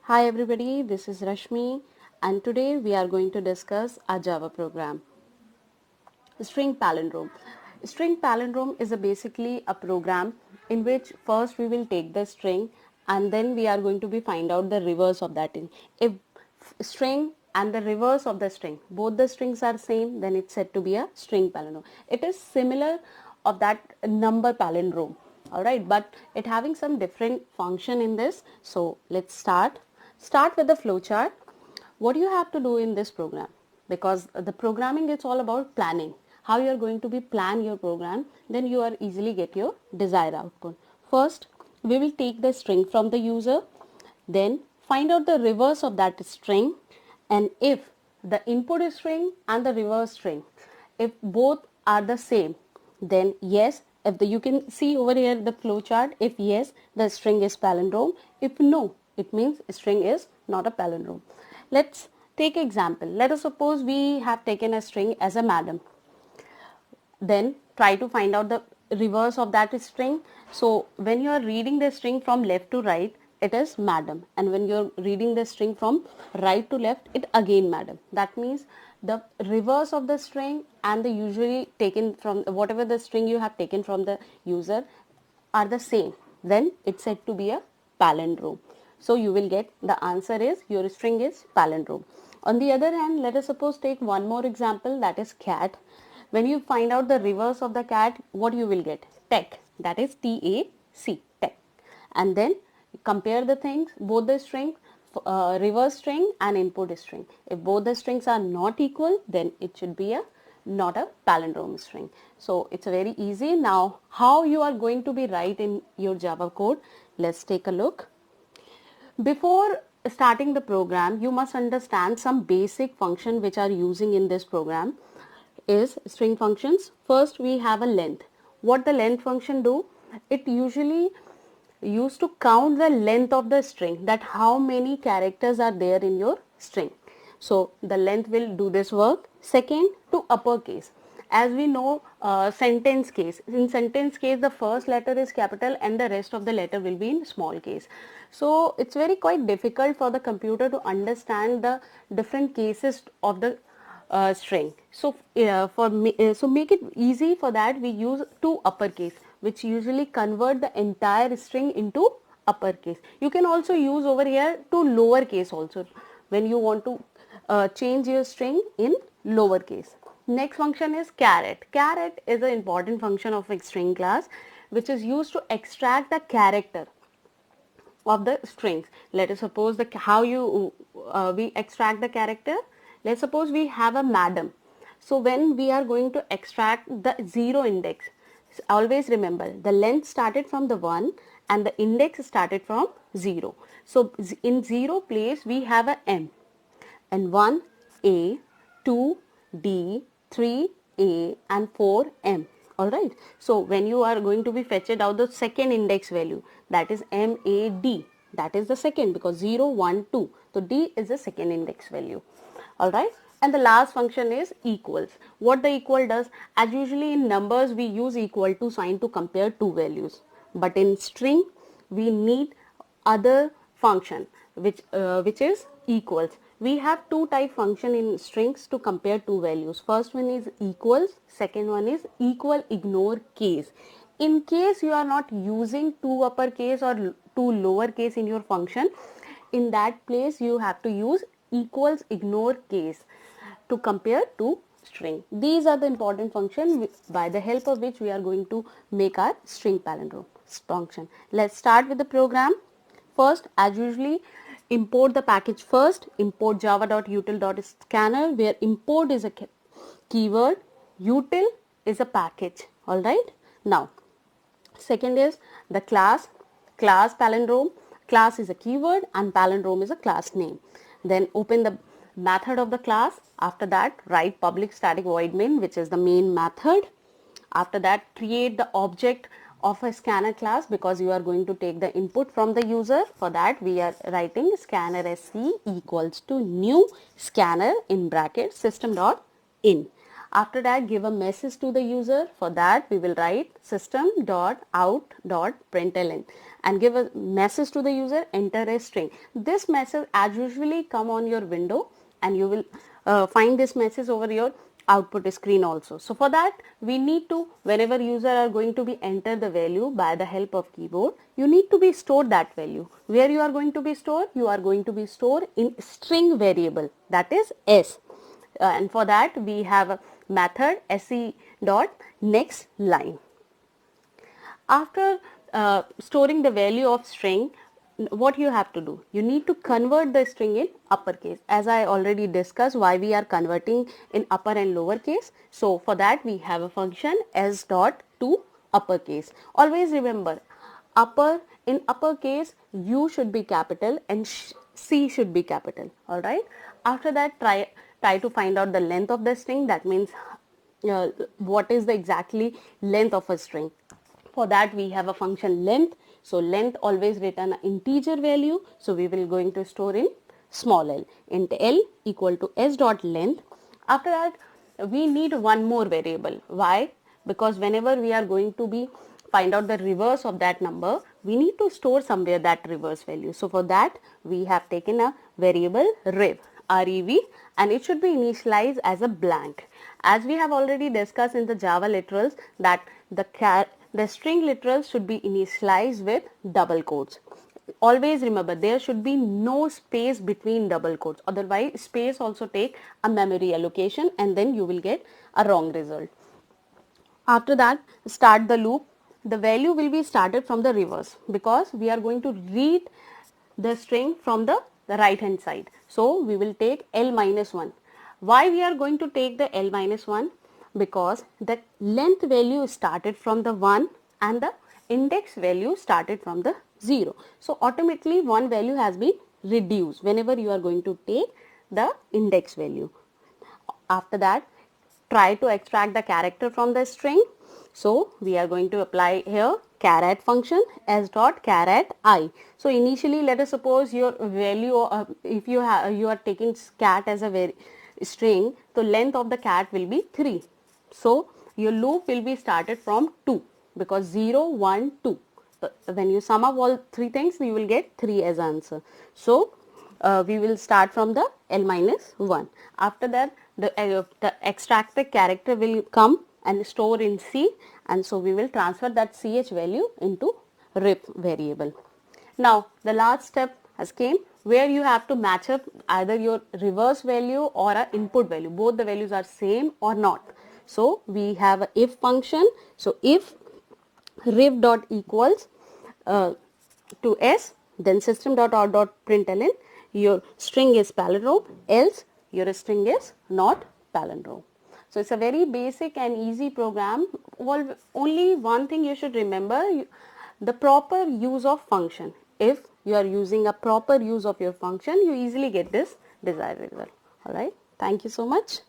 Hi everybody, this is Rashmi and today we are going to discuss a Java program. String Palindrome. String Palindrome is basically a program in which first we will take the string and then we are going to find out the reverse of that. If string and the reverse of the string, both the strings are same, then it's said to be a string palindrome. It is similar of that number palindrome. Alright, but it having some different function in this. So let's start. Start with the flowchart. What you have to do in this program, because the programming is all about planning, how you are going to plan your program, then you are easily get your desired output. First we will take the string from the user, then find out the reverse of that string, and if the input string and the reverse string, if both are the same, then yes, if you can see over here the flow chart, if yes, the string is palindrome, if no, it means string is not a palindrome. Let's take example. Let us suppose we have taken a string as a madam. Then try to find out the reverse of that string. So when you are reading the string from left to right, it is madam, and when you are reading the string from right to left, it again madam. That means the reverse of the string and the usually taken from whatever the string you have taken from the user are the same, then it's said to be a palindrome. So you will get the answer is your string is palindrome. On the other hand, let us suppose take one more example, that is cat. When you find out the reverse of the cat, what you will get? Tech, that is T-A-C, tech. And then compare the things, both the string, reverse string and input string. If both the strings are not equal, then it should be not a palindrome string. So it's very easy. Now how you are going to write in your Java code, let's take a look. Before starting the program, you must understand some basic function which are using in this program is string functions. First we have a length. What the length function do? It usually used to count the length of the string, that how many characters are there in your string. So the length will do this work. Second, to uppercase. As we know, sentence case. In sentence case, the first letter is capital and the rest of the letter will be in small case. So it's very quite difficult for the computer to understand the different cases of the string. So so make it easy for that, we use two uppercase, which usually convert the entire string into uppercase. You can also use over here to lowercase also when you want to change your string in lowercase. Next function is caret. Caret is an important function of a string class, which is used to extract the character of the strings. Let us suppose we extract the character. Let's suppose we have a madam. So when we are going to extract the zero index, always remember the length started from the 1 and the index started from 0. So in 0 place we have a M, and 1 A, 2 D, 3 A and 4 M. Alright. So when you are going to be fetched out the second index value, that is MAD, that is the second, because 0, 1, 2. So D is the second index value. Alright. And the last function is equals. What the equal does, as usually in numbers we use equal to sign to compare two values, but in string we need other function which is equals. We have two type function in strings to compare two values. First one is equals, second one is equal ignore case. In case you are not using two uppercase or two lowercase in your function, in that place you have to use equals ignore case to compare two string. These are the important function by the help of which we are going to make our string palindrome function. Let's start with the program. First, as usually, import the package first. Import java.util.scanner, where import is a keyword, util is a package. Alright. Now, second is the class palindrome. Class is a keyword and palindrome is a class name. Then open the method of the class. After that, write public static void main, which is the main method. After that, create the object of a scanner class, because you are going to take the input from the user. For that we are writing scanner sc equals to new scanner in bracket system.in. After that, give a message to the user. For that we will write system.out.println, and give a message to the user, enter a string. This message as usually come on your window, and you will find this message over your output screen also. So for that we need to, whenever user are going to be enter the value by the help of keyboard, you need to be stored that value. Where you are going to be stored? You are going to be stored in string variable, that is S. And for that we have a method se dot next line. After storing the value of string, what you have to do? You need to convert the string in uppercase. As I already discussed why we are converting in upper and lower case. So for that we have a function s dot to uppercase. Always remember, in uppercase U should be capital and C should be capital. Alright. After that try to find out the length of the string. That means what is the exactly length of a string. For that we have a function length. So length always return an integer value. So we will going to store in small l. Int l equal to s dot length. After that we need one more variable. Why? Because whenever we are going to be find out the reverse of that number, we need to store somewhere that reverse value. So for that we have taken a variable rev, rev, and it should be initialized as a blank. As we have already discussed in the Java literals that the string literals should be initialized with double quotes. Always remember, there should be no space between double quotes. Otherwise, space also take a memory allocation and then you will get a wrong result. After that, start the loop. The value will be started from the reverse because we are going to read the string from the right hand side. So we will take L minus 1. Why we are going to take the L minus 1? Because the length value started from the 1 and the index value started from the 0. So automatically one value has been reduced whenever you are going to take the index value. After that, try to extract the character from the string. So we are going to apply here caret function s dot caret I. So initially let us suppose your value if you are taking cat as a string, the length of the cat will be 3. So your loop will be started from 2 because 0, 1, 2. So when you sum up all three things, you will get 3 as answer. So we will start from the L minus 1. After that, the extracted character will come and store in C, and so we will transfer that ch value into rep variable. Now the last step has came where you have to match up either your reverse value or a input value. Both the values are same or not. So we have a if function. So if rev dot equals to s, then system dot out dot println your string is palindrome, else your string is not palindrome. So it's a very basic and easy program. Only one thing you should remember, the proper use of function. If you are using a proper use of your function, you easily get this desired result. Alright, thank you so much.